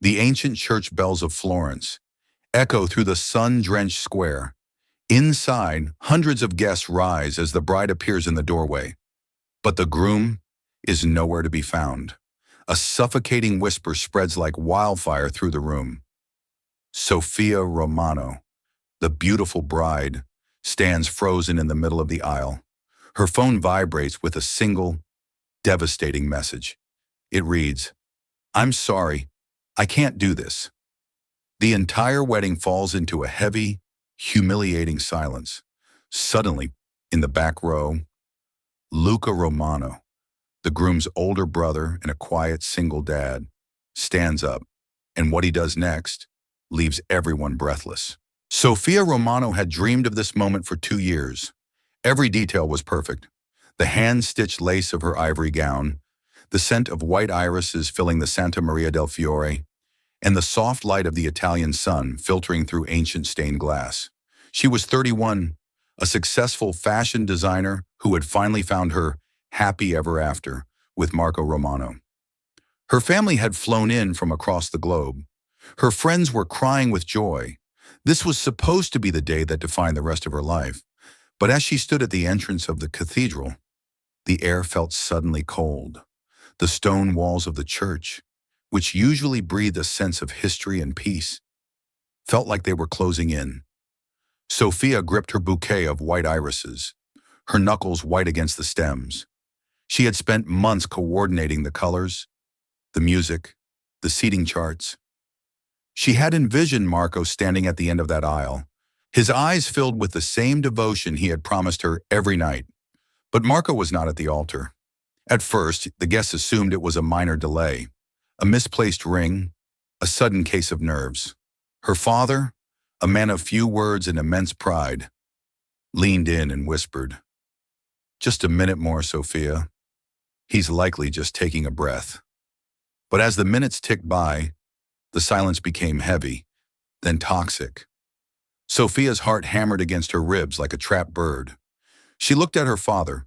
The ancient church bells of Florence echo through the sun-drenched square. Inside, hundreds of guests rise as the bride appears in the doorway. But the groom is nowhere to be found. A suffocating whisper spreads like wildfire through the room. Sophia Romano, the beautiful bride, stands frozen in the middle of the aisle. Her phone vibrates with a single, devastating message. It reads, "I'm sorry, I can't do this." The entire wedding falls into a heavy, humiliating silence. Suddenly, in the back row, Luca Romano, the groom's older brother and a quiet single dad, stands up, and what he does next leaves everyone breathless. Sophia Romano had dreamed of this moment for 2 years. Every detail was perfect. The hand-stitched lace of her ivory gown, the scent of white irises filling the Santa Maria del Fiore, and the soft light of the Italian sun filtering through ancient stained glass. She was 31, a successful fashion designer who had finally found her happy ever after with Marco Romano. Her family had flown in from across the globe. Her friends were crying with joy. This was supposed to be the day that defined the rest of her life. But as she stood at the entrance of the cathedral, the air felt suddenly cold. The stone walls of the church, which usually breathed a sense of history and peace, felt like they were closing in. Sophia gripped her bouquet of white irises, her knuckles white against the stems. She had spent months coordinating the colors, the music, the seating charts. She had envisioned Marco standing at the end of that aisle, his eyes filled with the same devotion he had promised her every night. But Marco was not at the altar. At first, the guests assumed it was a minor delay, a misplaced ring, a sudden case of nerves. Her father, a man of few words and immense pride, leaned in and whispered, "Just a minute more, Sophia. He's likely just taking a breath." But as the minutes ticked by, the silence became heavy, then toxic. Sophia's heart hammered against her ribs like a trapped bird. She looked at her father,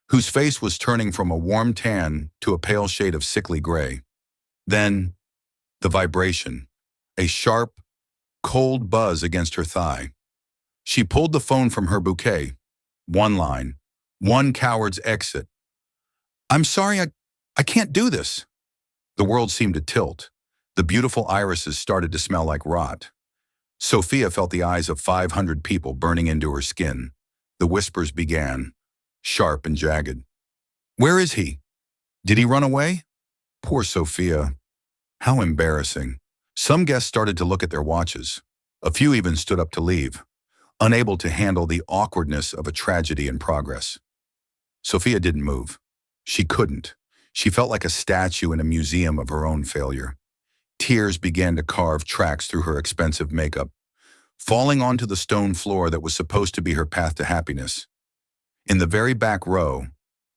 whose face was turning from a warm tan to a pale shade of sickly gray. Then, the vibration, a sharp, cold buzz against her thigh. She pulled the phone from her bouquet. One line, one coward's exit. "I'm sorry, I can't do this." The world seemed to tilt. The beautiful irises started to smell like rot. Sophia felt the eyes of 500 people burning into her skin. The whispers began, sharp and jagged. "Where is he? Did he run away?" Poor Sophia. How embarrassing. Some guests started to look at their watches. A few even stood up to leave, unable to handle the awkwardness of a tragedy in progress. Sophia didn't move. She couldn't. She felt like a statue in a museum of her own failure. Tears began to carve tracks through her expensive makeup, falling onto the stone floor that was supposed to be her path to happiness. In the very back row,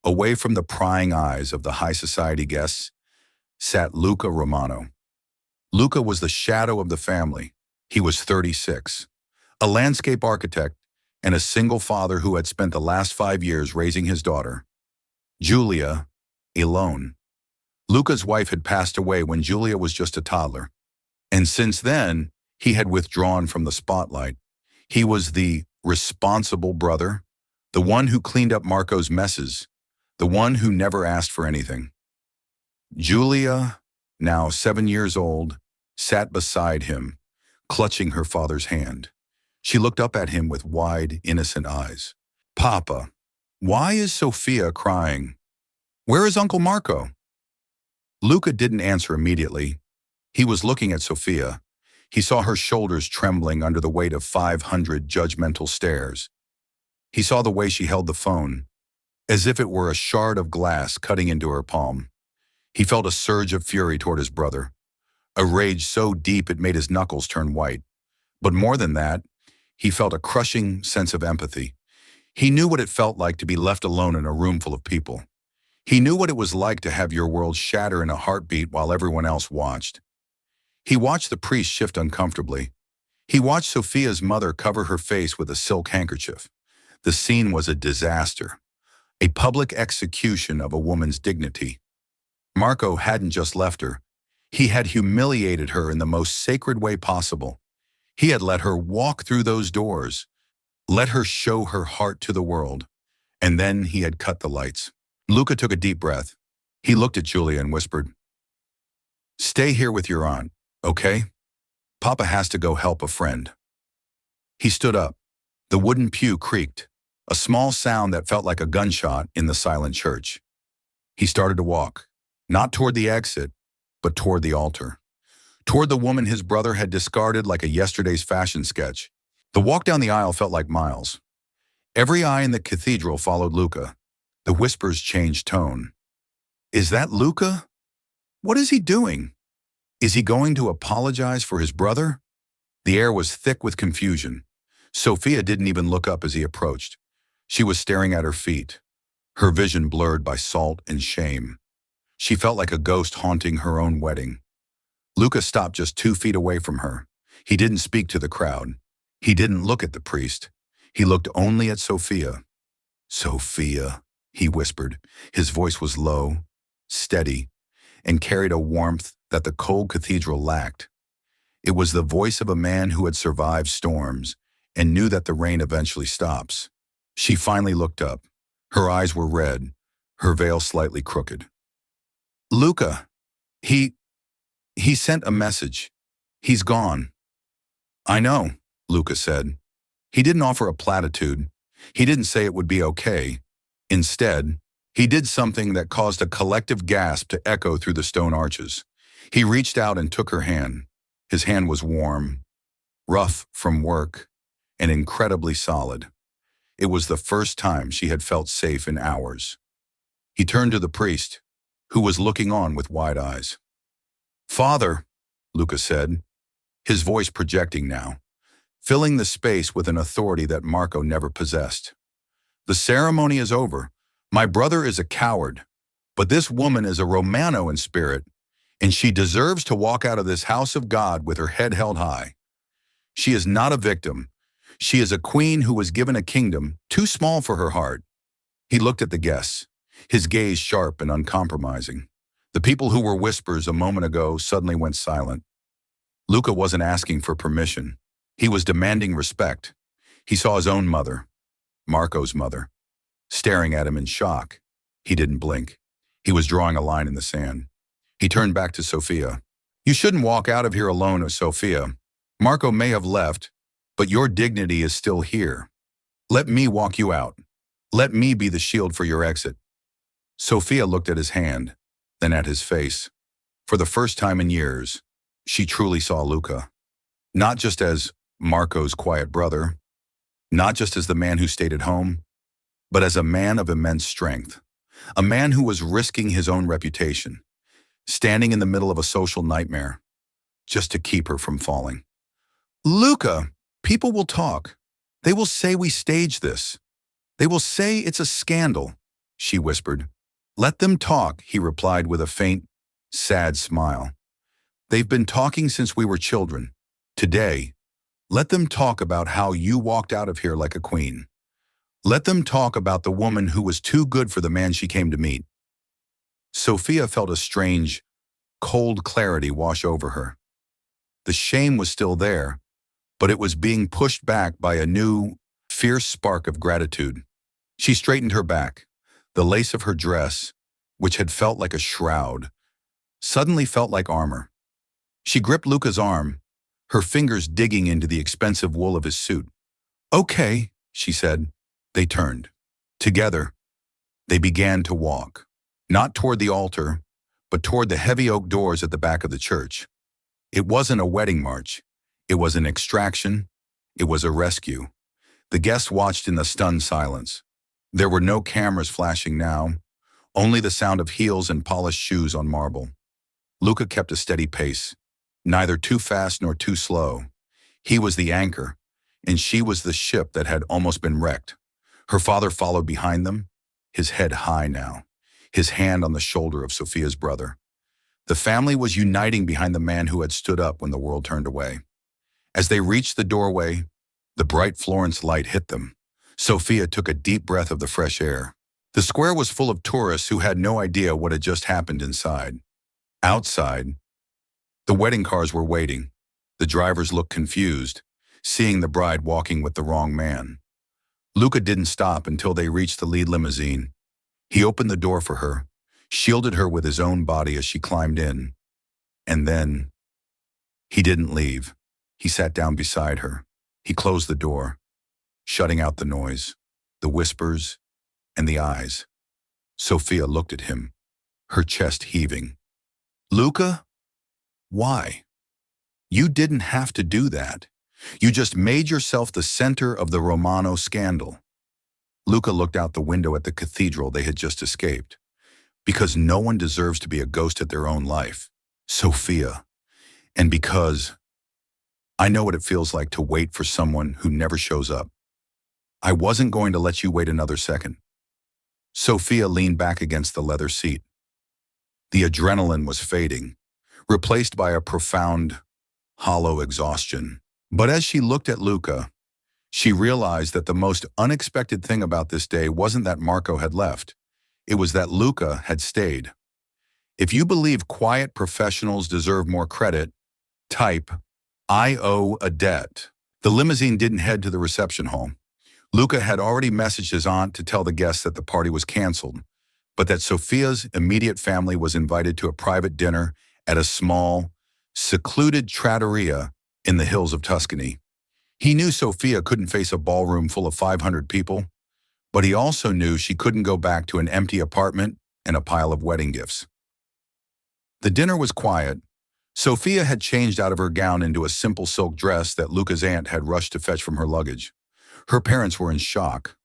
away from the prying eyes of the high society guests, sat Luca Romano. Luca was the shadow of the family. He was 36, a landscape architect and a single father who had spent the last 5 years raising his daughter, Giulia, alone. Luca's wife had passed away when Giulia was just a toddler, and since then, he had withdrawn from the spotlight. He was the responsible brother, the one who cleaned up Marco's messes, the one who never asked for anything. Giulia, now 7 years old, sat beside him, clutching her father's hand. She looked up at him with wide, innocent eyes. "Papa, why is Sophia crying? Where is Uncle Marco?" Luca didn't answer immediately. He was looking at Sophia. He saw her shoulders trembling under the weight of 500 judgmental stares. He saw the way she held the phone, as if it were a shard of glass cutting into her palm. He felt a surge of fury toward his brother, a rage so deep it made his knuckles turn white. But more than that, he felt a crushing sense of empathy. He knew what it felt like to be left alone in a room full of people. He knew what it was like to have your world shatter in a heartbeat while everyone else watched. He watched the priest shift uncomfortably. He watched Sophia's mother cover her face with a silk handkerchief. The scene was a disaster, a public execution of a woman's dignity. Marco hadn't just left her. He had humiliated her in the most sacred way possible. He had let her walk through those doors, let her show her heart to the world, and then he had cut the lights. Luca took a deep breath. He looked at Julia and whispered, "Stay here with your aunt, okay? Papa has to go help a friend." He stood up. The wooden pew creaked, a small sound that felt like a gunshot in the silent church. He started to walk, not toward the exit, but toward the altar, toward the woman his brother had discarded like a yesterday's fashion sketch. The walk down the aisle felt like miles. Every eye in the cathedral followed Luca. The whispers changed tone. "Is that Luca? What is he doing? Is he going to apologize for his brother?" The air was thick with confusion. Sophia didn't even look up as he approached. She was staring at her feet, her vision blurred by salt and shame. She felt like a ghost haunting her own wedding. Luca stopped just 2 feet away from her. He didn't speak to the crowd. He didn't look at the priest. He looked only at Sophia. "Sophia," he whispered. His voice was low, steady, and carried a warmth that the cold cathedral lacked. It was the voice of a man who had survived storms and knew that the rain eventually stops. She finally looked up. Her eyes were red, her veil slightly crooked. "Luca, he sent a message. He's gone." "I know," Luca said. He didn't offer a platitude. He didn't say it would be okay. Instead, he did something that caused a collective gasp to echo through the stone arches. He reached out and took her hand. His hand was warm, rough from work, and incredibly solid. It was the first time she had felt safe in hours. He turned to the priest, who was looking on with wide eyes. "Father," Luca said, his voice projecting now, filling the space with an authority that Marco never possessed. "The ceremony is over. My brother is a coward, but this woman is a Romano in spirit, and she deserves to walk out of this house of God with her head held high. She is not a victim. She is a queen who was given a kingdom too small for her heart." He looked at the guests, his gaze sharp and uncompromising. The people who were whispers a moment ago suddenly went silent. Luca wasn't asking for permission. He was demanding respect. He saw his own mother, Marco's mother, staring at him in shock. He didn't blink. He was drawing a line in the sand. He turned back to Sophia. "You shouldn't walk out of here alone, Sophia. Marco may have left, but your dignity is still here. Let me walk you out. Let me be the shield for your exit." Sophia looked at his hand, then at his face. For the first time in years, she truly saw Luca. Not just as Marco's quiet brother, not just as the man who stayed at home, but as a man of immense strength. A man who was risking his own reputation, standing in the middle of a social nightmare, just to keep her from falling. "Luca, people will talk. They will say we staged this. They will say it's a scandal," she whispered. "Let them talk," he replied with a faint, sad smile. "They've been talking since we were children. Today, let them talk about how you walked out of here like a queen. Let them talk about the woman who was too good for the man she came to meet." Sophia felt a strange, cold clarity wash over her. The shame was still there, but it was being pushed back by a new, fierce spark of gratitude. She straightened her back. The lace of her dress, which had felt like a shroud, suddenly felt like armor. She gripped Luca's arm, her fingers digging into the expensive wool of his suit. "Okay," she said. They turned. Together, they began to walk, not toward the altar, but toward the heavy oak doors at the back of the church. It wasn't a wedding march. It was an extraction. It was a rescue. The guests watched in the stunned silence. There were no cameras flashing now, only the sound of heels and polished shoes on marble. Luca kept a steady pace, neither too fast nor too slow. He was the anchor, and she was the ship that had almost been wrecked. Her father followed behind them, his head high now, his hand on the shoulder of Sophia's brother. The family was uniting behind the man who had stood up when the world turned away. As they reached the doorway, the bright Florence light hit them. Sophia took a deep breath of the fresh air. The square was full of tourists who had no idea what had just happened inside. Outside, The wedding cars were waiting. The drivers looked confused, seeing the bride walking with the wrong man. Luca didn't stop until they reached the lead limousine. He opened the door for her, shielded her with his own body as she climbed in. And then, he didn't leave. He sat down beside her. He closed the door, shutting out the noise, the whispers, and the eyes. Sophia looked at him, her chest heaving. Luca? Why? You didn't have to do that. You just made yourself the center of the Romano scandal. Luca looked out the window at the cathedral they had just escaped. Because no one deserves to be a ghost at their own life. Sophia. And because I know what it feels like to wait for someone who never shows up. I wasn't going to let you wait another second. Sophia leaned back against the leather seat. The adrenaline was fading, replaced by a profound, hollow exhaustion. But as she looked at Luca, she realized that the most unexpected thing about this day wasn't that Marco had left. It was that Luca had stayed. If you believe quiet professionals deserve more credit, type, I owe a debt. The limousine didn't head to the reception hall. Luca had already messaged his aunt to tell the guests that the party was canceled, but that Sophia's immediate family was invited to a private dinner at a small, secluded trattoria in the hills of Tuscany. He knew Sophia couldn't face a ballroom full of 500 people, but he also knew she couldn't go back to an empty apartment and a pile of wedding gifts. The dinner was quiet. Sophia had changed out of her gown into a simple silk dress that Luca's aunt had rushed to fetch from her luggage. Her parents were in shock.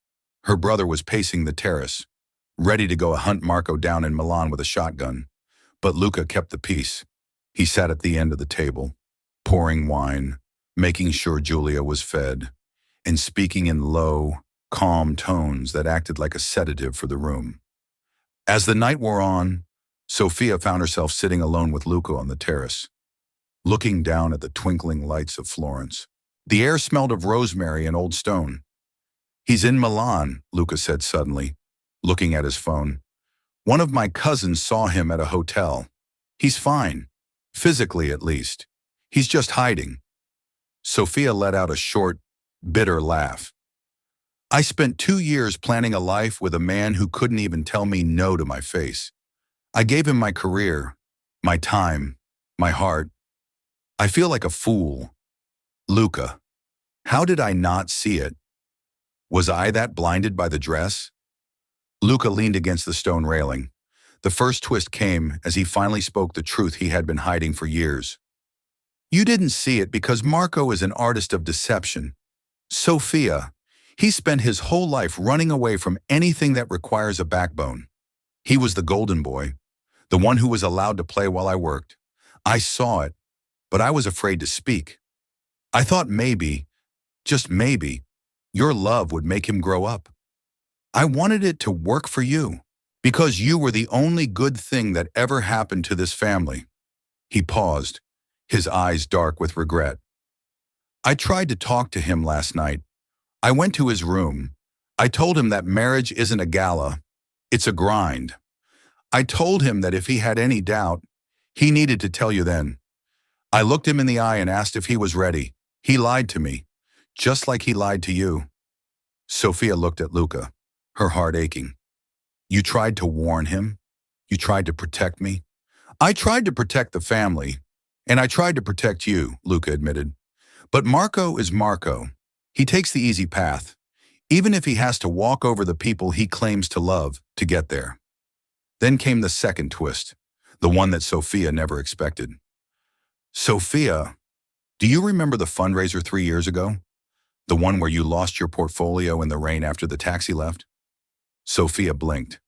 Her brother was pacing the terrace, ready to go hunt Marco down in Milan with a shotgun. But Luca kept the peace. He sat at the end of the table, pouring wine, making sure Julia was fed, and speaking in low, calm tones that acted like a sedative for the room. As the night wore on, Sophia found herself sitting alone with Luca on the terrace, looking down at the twinkling lights of Florence. The air smelled of rosemary and old stone. He's in Milan, Luca said suddenly, looking at his phone. One of my cousins saw him at a hotel. He's fine, physically at least. He's just hiding. Sophia let out a short, bitter laugh. I spent 2 years planning a life with a man who couldn't even tell me no to my face. I gave him my career, my time, my heart. I feel like a fool. Luca, how did I not see it? Was I that blinded by the dress? Luca leaned against the stone railing. The first twist came as he finally spoke the truth he had been hiding for years. You didn't see it because Marco is an artist of deception. Sophia, he spent his whole life running away from anything that requires a backbone. He was the golden boy, the one who was allowed to play while I worked. I saw it, but I was afraid to speak. I thought maybe, just maybe, your love would make him grow up. I wanted it to work for you, because you were the only good thing that ever happened to this family. He paused, his eyes dark with regret. I tried to talk to him last night. I went to his room. I told him that marriage isn't a gala, it's a grind. I told him that if he had any doubt, he needed to tell you then. I looked him in the eye and asked if he was ready. He lied to me, just like he lied to you. Sophia looked at Luca, her heart aching. You tried to warn him? You tried to protect me? I tried to protect the family, and I tried to protect you, Luca admitted. But Marco is Marco. He takes the easy path, even if he has to walk over the people he claims to love to get there. Then came the second twist, the one that Sophia never expected. Sophia, do you remember the fundraiser 3 years ago? The one where you lost your portfolio in the rain after the taxi left? Sophia blinked.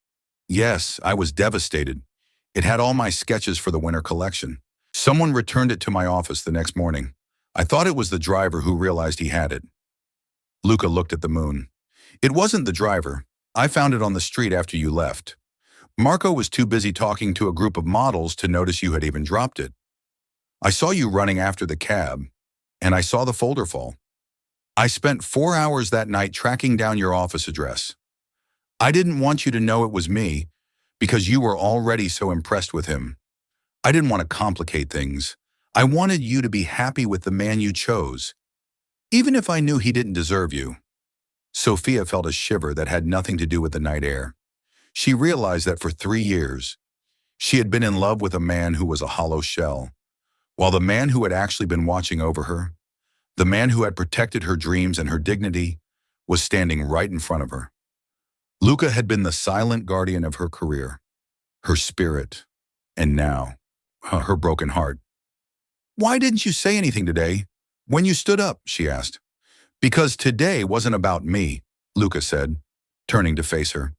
Yes, I was devastated. It had all my sketches for the winter collection. Someone returned it to my office the next morning. I thought it was the driver who realized he had it. Luca looked at the moon. It wasn't the driver. I found it on the street after you left. Marco was too busy talking to a group of models to notice you had even dropped it. I saw you running after the cab, and I saw the folder fall. I spent 4 hours that night tracking down your office address. I didn't want you to know it was me because you were already so impressed with him. I didn't want to complicate things. I wanted you to be happy with the man you chose, even if I knew he didn't deserve you." Sophia felt a shiver that had nothing to do with the night air. She realized that for 3 years, she had been in love with a man who was a hollow shell, while the man who had actually been watching over her, the man who had protected her dreams and her dignity, was standing right in front of her. Luca had been the silent guardian of her career, her spirit, and now, her broken heart. "Why didn't you say anything today? When you stood up?" she asked. "Because today wasn't about me," Luca said, turning to face her.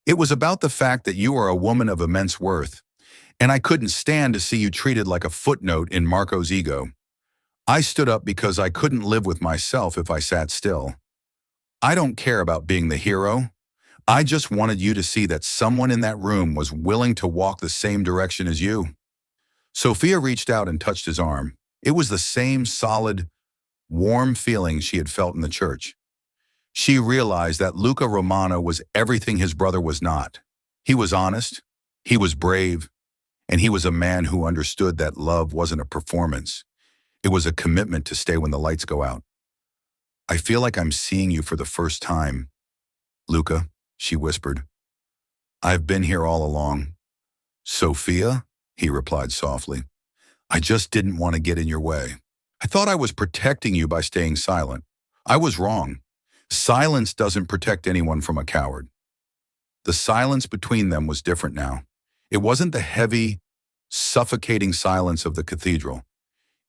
"It was about the fact that you are a woman of immense worth, and I couldn't stand to see you treated like a footnote in Marco's ego. I stood up because I couldn't live with myself if I sat still. I don't care about being the hero. I just wanted you to see that someone in that room was willing to walk the same direction as you." Sophia reached out and touched his arm. It was the same solid, warm feeling she had felt in the church. She realized that Luca Romano was everything his brother was not. He was honest, he was brave, and he was a man who understood that love wasn't a performance. It was a commitment to stay when the lights go out. "I feel like I'm seeing you for the first time, Luca," she whispered. "I've been here all along." "Sophia?" he replied softly. "I just didn't want to get in your way. I thought I was protecting you by staying silent. I was wrong. Silence doesn't protect anyone from a coward." The silence between them was different now. It wasn't the heavy, suffocating silence of the cathedral.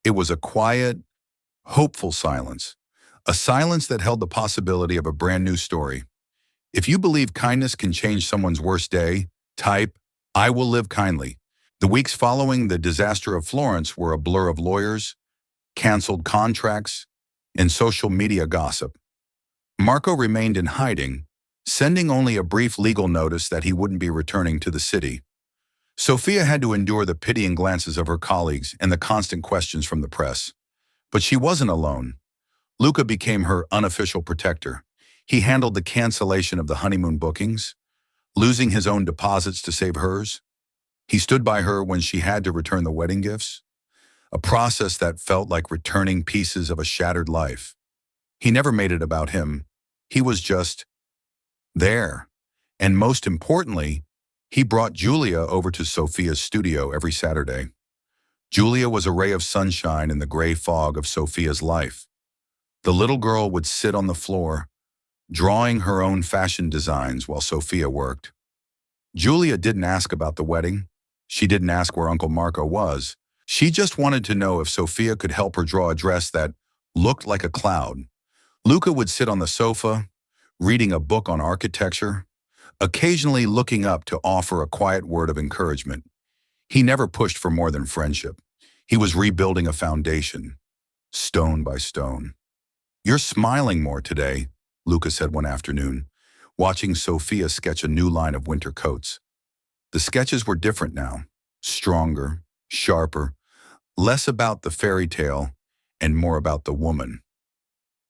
It was a quiet, hopeful silence. A silence that held the possibility of a brand new story. If you believe kindness can change someone's worst day, type, "I will live kindly." The weeks following the disaster of Florence were a blur of lawyers, canceled contracts, and social media gossip. Marco remained in hiding, sending only a brief legal notice that he wouldn't be returning to the city. Sophia had to endure the pitying glances of her colleagues and the constant questions from the press. But she wasn't alone. Luca became her unofficial protector. He handled the cancellation of the honeymoon bookings, losing his own deposits to save hers. He stood by her when she had to return the wedding gifts, a process that felt like returning pieces of a shattered life. He never made it about him. He was just there. And most importantly, he brought Julia over to Sophia's studio every Saturday. Julia was a ray of sunshine in the gray fog of Sophia's life. The little girl would sit on the floor, drawing her own fashion designs while Sophia worked. Julia didn't ask about the wedding. She didn't ask where Uncle Marco was. She just wanted to know if Sophia could help her draw a dress that looked like a cloud. Luca would sit on the sofa, reading a book on architecture, occasionally looking up to offer a quiet word of encouragement. He never pushed for more than friendship. He was rebuilding a foundation, stone by stone. "You're smiling more today," Luca said one afternoon, watching Sophia sketch a new line of winter coats. The sketches were different now, stronger, sharper, less about the fairy tale and more about the woman.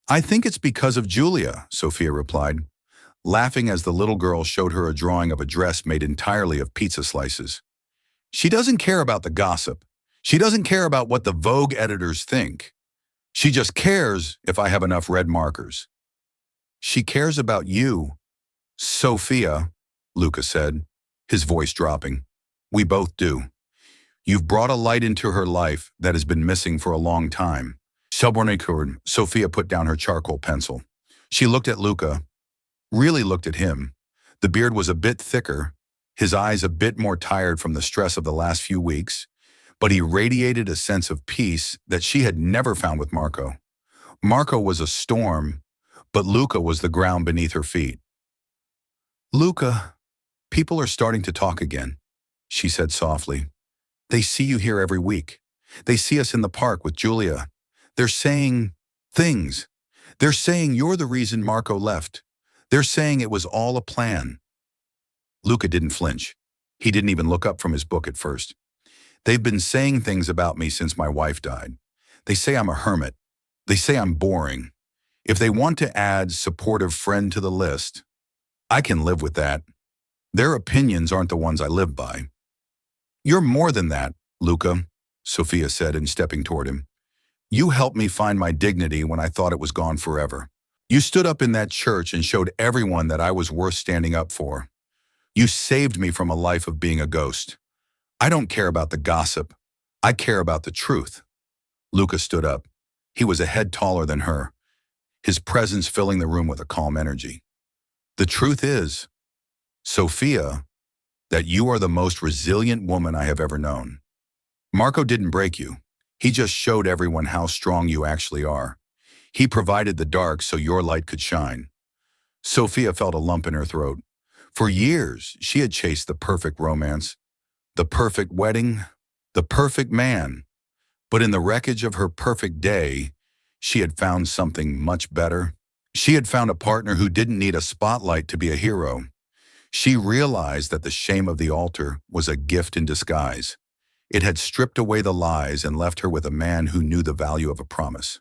"I think it's because of Julia," Sophia replied, laughing as the little girl showed her a drawing of a dress made entirely of pizza slices. "She doesn't care about the gossip. She doesn't care about what the Vogue editors think. She just cares if I have enough red markers." "She cares about you, Sophia," Luca said, his voice dropping. "We both do. You've brought a light into her life that has been missing for a long time." Sophia put down her charcoal pencil. She looked at Luca, really looked at him. The beard was a bit thicker, his eyes a bit more tired from the stress of the last few weeks, but he radiated a sense of peace that she had never found with Marco. Marco was a storm, but Luca was the ground beneath her feet. "Luca, people are starting to talk again," she said softly. "They see you here every week. They see us in the park with Julia. They're saying things. They're saying you're the reason Marco left. They're saying it was all a plan." Luca didn't flinch. He didn't even look up from his book at first. "They've been saying things about me since my wife died. They say I'm a hermit. They say I'm boring. If they want to add supportive friend to the list, I can live with that. Their opinions aren't the ones I live by." "You're more than that, Luca," Sophia said in stepping toward him. You helped me find my dignity when I thought it was gone forever. You stood up in that church and showed everyone that I was worth standing up for. You saved me from a life of being a ghost. I don't care about the gossip. I care about the truth. Luca stood up. He was a head taller than her, his presence filling the room with a calm energy. The truth is, Sophia, that you are the most resilient woman I have ever known. Marco didn't break you. He just showed everyone how strong you actually are. He provided the dark so your light could shine. Sophia felt a lump in her throat. For years, she had chased the perfect romance, the perfect wedding, the perfect man. But in the wreckage of her perfect day, she had found something much better. She had found a partner who didn't need a spotlight to be a hero. She realized that the shame of the altar was a gift in disguise. It had stripped away the lies and left her with a man who knew the value of a promise.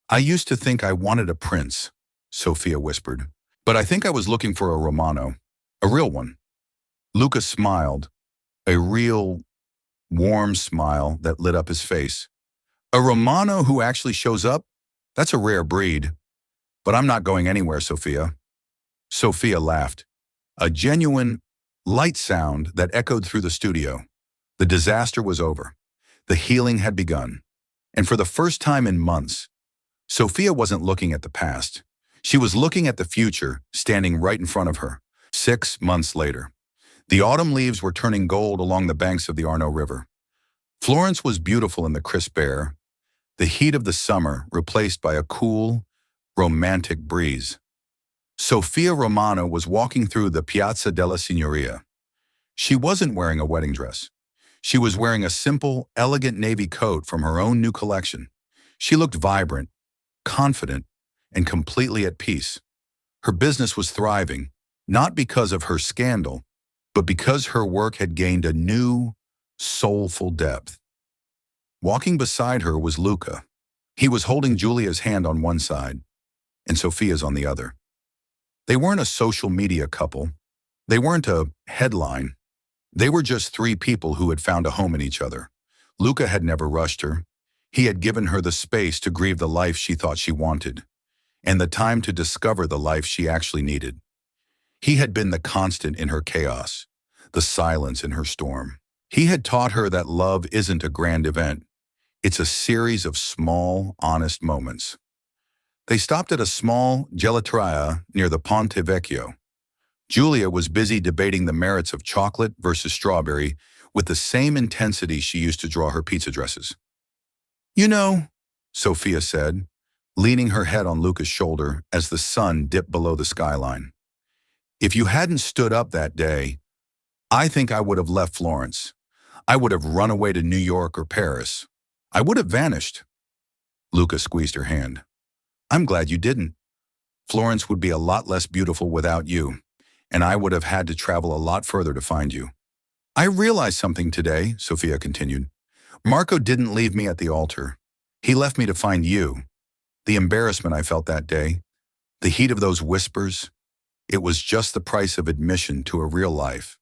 I used to think I wanted a prince, Sophia whispered, but I think I was looking for a Romano, a real one. Luca smiled, a real, warm smile that lit up his face. A Romano who actually shows up? That's a rare breed. But I'm not going anywhere, Sophia. Sophia laughed, a genuine, light sound that echoed through the studio. The disaster was over. The healing had begun. And for the first time in months, Sophia wasn't looking at the past. She was looking at the future, standing right in front of her. 6 months later, the autumn leaves were turning gold along the banks of the Arno River. Florence was beautiful in the crisp air, the heat of the summer replaced by a cool, romantic breeze. Sophia Romano was walking through the Piazza della Signoria. She wasn't wearing a wedding dress. She was wearing a simple, elegant navy coat from her own new collection. She looked vibrant, confident, and completely at peace. Her business was thriving, not because of her scandal, but because her work had gained a new, soulful depth. Walking beside her was Luca. He was holding Giulia's hand on one side and Sophia's on the other. They weren't a social media couple. They weren't a headline. They were just 3 people who had found a home in each other. Luca had never rushed her. He had given her the space to grieve the life she thought she wanted, and the time to discover the life she actually needed. He had been the constant in her chaos, the silence in her storm. He had taught her that love isn't a grand event. It's a series of small, honest moments. They stopped at a small gelateria near the Ponte Vecchio. Giulia was busy debating the merits of chocolate versus strawberry with the same intensity she used to draw her pizza dresses. You know, Sophia said, leaning her head on Luca's shoulder as the sun dipped below the skyline. If you hadn't stood up that day, I think I would have left Florence. I would have run away to New York or Paris. I would have vanished. Luca squeezed her hand. I'm glad you didn't. Florence would be a lot less beautiful without you, and I would have had to travel a lot further to find you. I realized something today, Sophia continued. Marco didn't leave me at the altar. He left me to find you. The embarrassment I felt that day, the heat of those whispers, it was just the price of admission to a real life.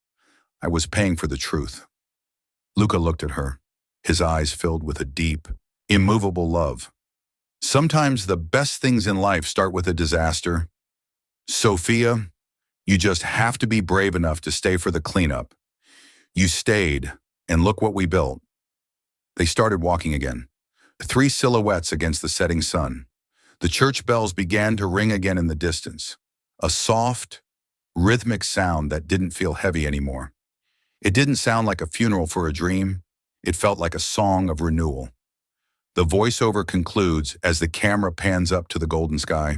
I was paying for the truth. Luca looked at her, his eyes filled with a deep, immovable love. Sometimes the best things in life start with a disaster. Sophia, you just have to be brave enough to stay for the cleanup. You stayed, and look what we built. They started walking again, 3 silhouettes against the setting sun. The church bells began to ring again in the distance, a soft, rhythmic sound that didn't feel heavy anymore. It didn't sound like a funeral for a dream. It felt like a song of renewal. The voiceover concludes as the camera pans up to the golden sky.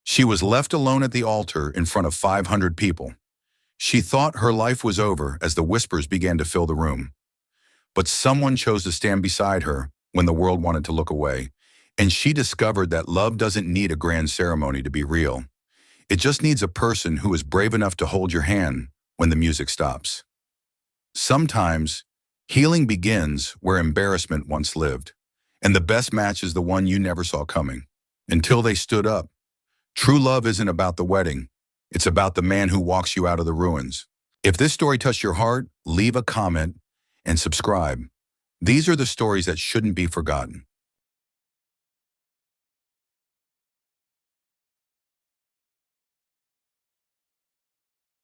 She was left alone at the altar in front of 500 people. She thought her life was over as the whispers began to fill the room. But someone chose to stand beside her when the world wanted to look away, and she discovered that love doesn't need a grand ceremony to be real. It just needs a person who is brave enough to hold your hand when the music stops. Sometimes, healing begins where embarrassment once lived, and the best match is the one you never saw coming, until they stood up. True love isn't about the wedding. It's about the man who walks you out of the ruins. If this story touched your heart, leave a comment and subscribe. These are the stories that shouldn't be forgotten.